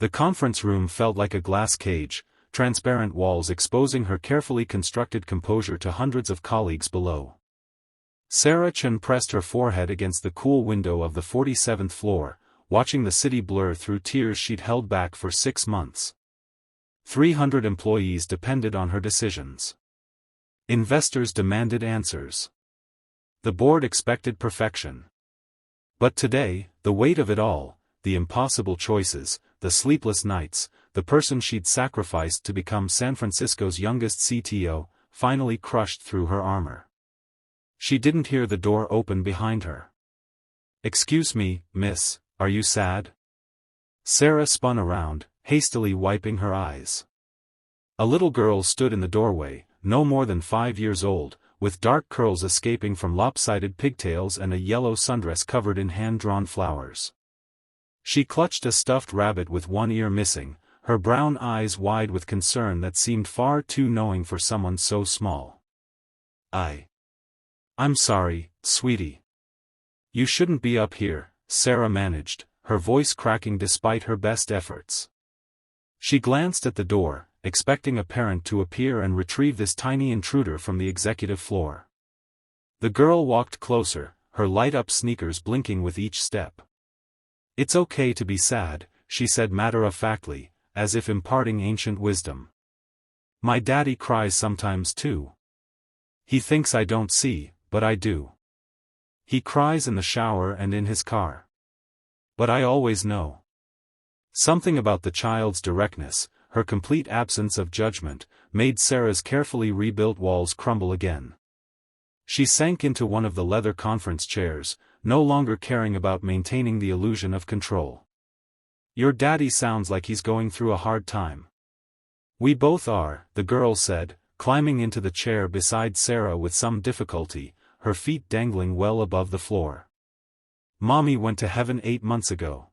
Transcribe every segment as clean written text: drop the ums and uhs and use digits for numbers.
The conference room felt like a glass cage, transparent walls exposing her carefully constructed composure to hundreds of colleagues below. Sarah Chen pressed her forehead against the cool window of the 47th floor, watching the city blur through tears she'd held back for 6 months. 300 employees depended on her decisions. Investors demanded answers. The board expected perfection. But today, the weight of it all, the impossible choices, the sleepless nights, the person she'd sacrificed to become San Francisco's youngest CTO, finally crushed through her armor. She didn't hear the door open behind her. "Excuse me, miss, are you sad?" Sarah spun around, hastily wiping her eyes. A little girl stood in the doorway, no more than 5 years old, with dark curls escaping from lopsided pigtails and a yellow sundress covered in hand-drawn flowers. She clutched a stuffed rabbit with one ear missing, her brown eyes wide with concern that seemed far too knowing for someone so small. I'm sorry, sweetie. You shouldn't be up here," Sarah managed, her voice cracking despite her best efforts. She glanced at the door, expecting a parent to appear and retrieve this tiny intruder from the executive floor. The girl walked closer, her light-up sneakers blinking with each step. "It's okay to be sad," she said matter-of-factly, as if imparting ancient wisdom. "My daddy cries sometimes too. He thinks I don't see, but I do. He cries in the shower and in his car. But I always know." Something about the child's directness, her complete absence of judgment, made Sarah's carefully rebuilt walls crumble again. She sank into one of the leather conference chairs, no longer caring about maintaining the illusion of control. "Your daddy sounds like he's going through a hard time." "We both are," the girl said, climbing into the chair beside Sarah with some difficulty, her feet dangling well above the floor. "Mommy went to heaven 8 months ago.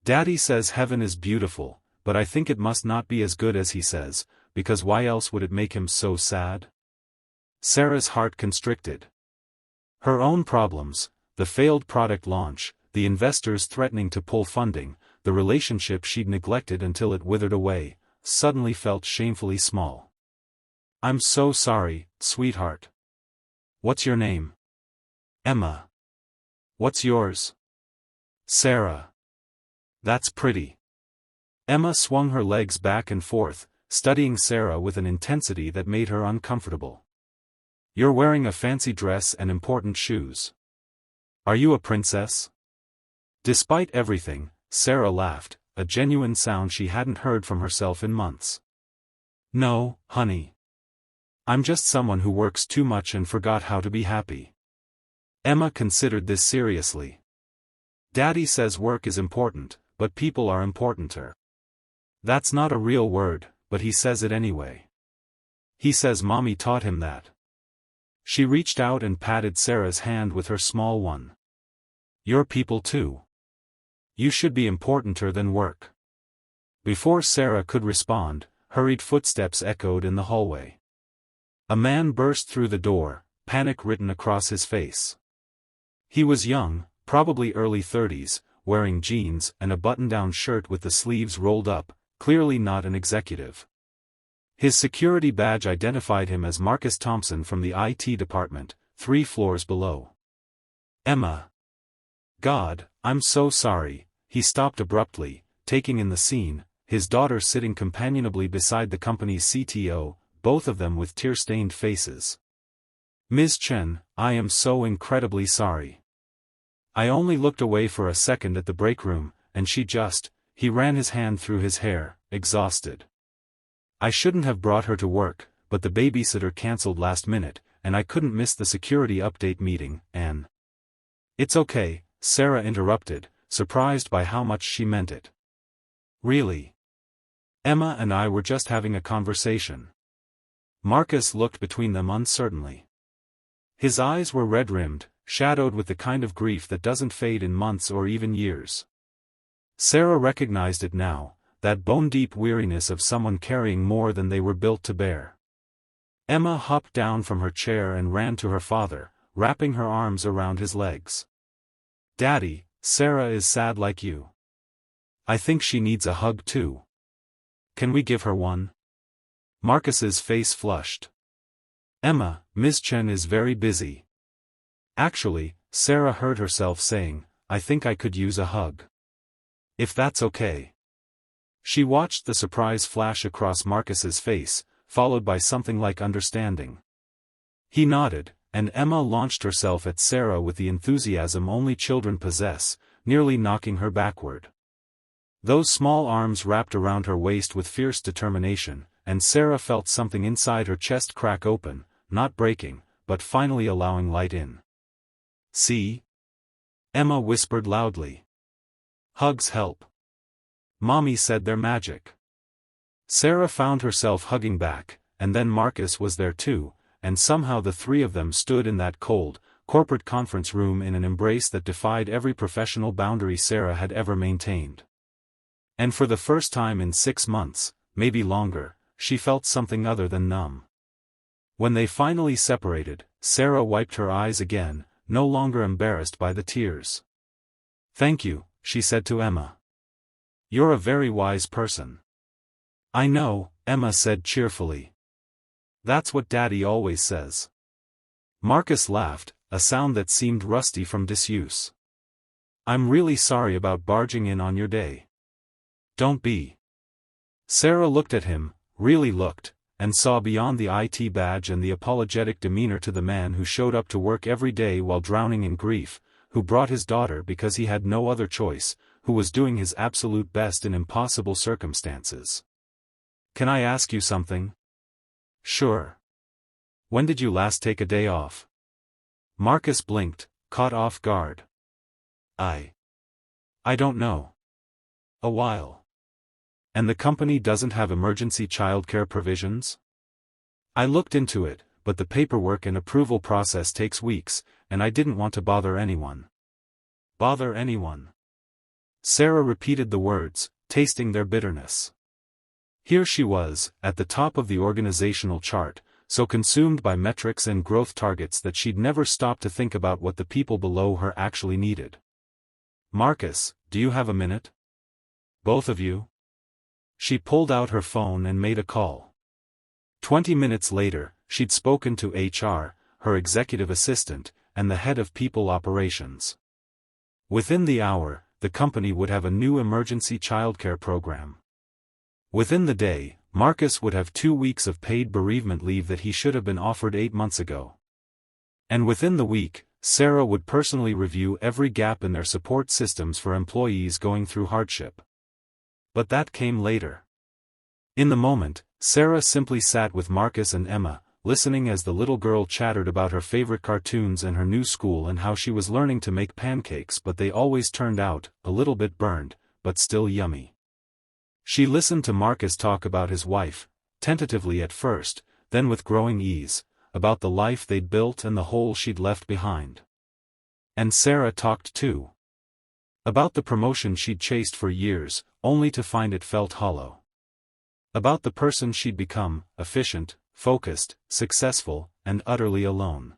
Daddy says heaven is beautiful, but I think it must not be as good as he says, because why else would it make him so sad?" Sarah's heart constricted. Her own problems, the failed product launch, the investors threatening to pull funding, the relationship she'd neglected until it withered away, suddenly felt shamefully small. "I'm so sorry, sweetheart. What's your name?" "Emma." "What's yours?" "Sarah." "That's pretty." Emma swung her legs back and forth, studying Sarah with an intensity that made her uncomfortable. "You're wearing a fancy dress and important shoes. Are you a princess?" Despite everything, Sarah laughed, a genuine sound she hadn't heard from herself in months. "No, honey. I'm just someone who works too much and forgot how to be happy." Emma considered this seriously. "Daddy says work is important, but people are importanter. That's not a real word, but he says it anyway. He says Mommy taught him that." She reached out and patted Sarah's hand with her small one. "You're people too. You should be importanter than work." Before Sarah could respond, hurried footsteps echoed in the hallway. A man burst through the door, panic written across his face. He was young, probably early 30s, wearing jeans and a button-down shirt with the sleeves rolled up, clearly not an executive. His security badge identified him as Marcus Thompson from the IT department, 3 floors below. "Emma. God, I'm so sorry." He stopped abruptly, taking in the scene, his daughter sitting companionably beside the company's CTO, both of them with tear-stained faces. "Ms. Chen, I am so incredibly sorry. I only looked away for a second at the break room, and he ran his hand through his hair, exhausted. I shouldn't have brought her to work, but the babysitter canceled last minute, and I couldn't miss the security update meeting, and—" "It's okay," Sarah interrupted, surprised by how much she meant it. "Really? Emma and I were just having a conversation." Marcus looked between them uncertainly. His eyes were red-rimmed, shadowed with the kind of grief that doesn't fade in months or even years. Sarah recognized it now, that bone-deep weariness of someone carrying more than they were built to bear. Emma hopped down from her chair and ran to her father, wrapping her arms around his legs. "Daddy, Sarah is sad like you." I think she needs a hug too. Can we give her one? Marcus's face flushed. Emma, Ms. Chen is very busy. Actually, Sarah heard herself saying, I think I could use a hug. If that's okay. She watched the surprise flash across Marcus's face, followed by something like understanding. He nodded, and Emma launched herself at Sarah with the enthusiasm only children possess, nearly knocking her backward. Those small arms wrapped around her waist with fierce determination, and Sarah felt something inside her chest crack open, not breaking, but finally allowing light in. See? Emma whispered loudly. Hugs help. Mommy said they're magic. Sarah found herself hugging back, and then Marcus was there too, and somehow the three of them stood in that cold, corporate conference room in an embrace that defied every professional boundary Sarah had ever maintained. And for the first time in 6 months, maybe longer, she felt something other than numb. When they finally separated, Sarah wiped her eyes again, no longer embarrassed by the tears. Thank you, she said to Emma. You're a very wise person. I know, Emma said cheerfully. That's what Daddy always says. Marcus laughed, a sound that seemed rusty from disuse. I'm really sorry about barging in on your day. Don't be. Sarah looked at him, really looked, and saw beyond the IT badge and the apologetic demeanor to the man who showed up to work every day while drowning in grief, who brought his daughter because he had no other choice, who was doing his absolute best in impossible circumstances. Can I ask you something? Sure. When did you last take a day off? Marcus blinked, caught off guard. I don't know. A while. And the company doesn't have emergency childcare provisions? I looked into it, but the paperwork and approval process takes weeks, and I didn't want to bother anyone. Bother anyone? Sarah repeated the words, tasting their bitterness. Here she was, at the top of the organizational chart, so consumed by metrics and growth targets that she'd never stopped to think about what the people below her actually needed. Marcus, do you have a minute? Both of you? She pulled out her phone and made a call. 20 minutes later, she'd spoken to HR, her executive assistant, and the head of people operations. Within the hour, the company would have a new emergency childcare program. Within the day, Marcus would have 2 weeks of paid bereavement leave that he should have been offered 8 months ago. And within the week, Sarah would personally review every gap in their support systems for employees going through hardship. But that came later. In the moment, Sarah simply sat with Marcus and Emma, listening as the little girl chattered about her favorite cartoons and her new school and how she was learning to make pancakes, but they always turned out, a little bit burned, but still yummy. She listened to Marcus talk about his wife, tentatively at first, then with growing ease, about the life they'd built and the hole she'd left behind. And Sarah talked too. About the promotion she'd chased for years, only to find it felt hollow. About the person she'd become, efficient, focused, successful, and utterly alone.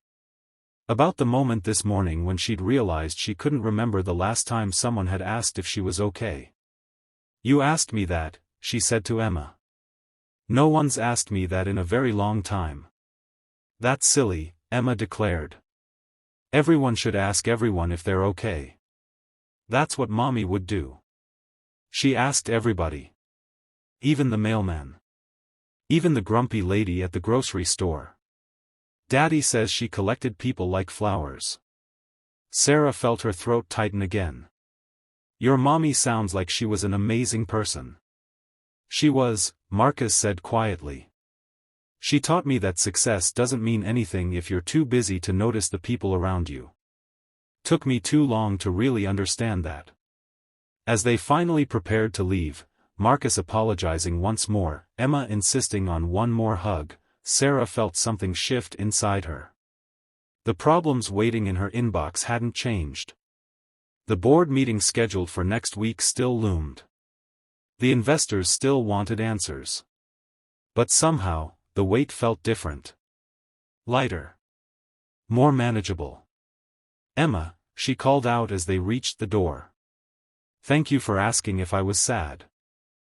About the moment this morning when she'd realized she couldn't remember the last time someone had asked if she was okay. You asked me that, she said to Emma. No one's asked me that in a very long time. That's silly, Emma declared. Everyone should ask everyone if they're okay. That's what Mommy would do. She asked everybody. Even the mailman. Even the grumpy lady at the grocery store. Daddy says she collected people like flowers. Sarah felt her throat tighten again. Your mommy sounds like she was an amazing person. She was, Marcus said quietly. She taught me that success doesn't mean anything if you're too busy to notice the people around you. Took me too long to really understand that. As they finally prepared to leave, Marcus apologizing once more, Emma insisting on one more hug, Sarah felt something shift inside her. The problems waiting in her inbox hadn't changed. The board meeting scheduled for next week still loomed. The investors still wanted answers. But somehow, the weight felt different. Lighter. More manageable. Emma, she called out as they reached the door. Thank you for asking if I was sad.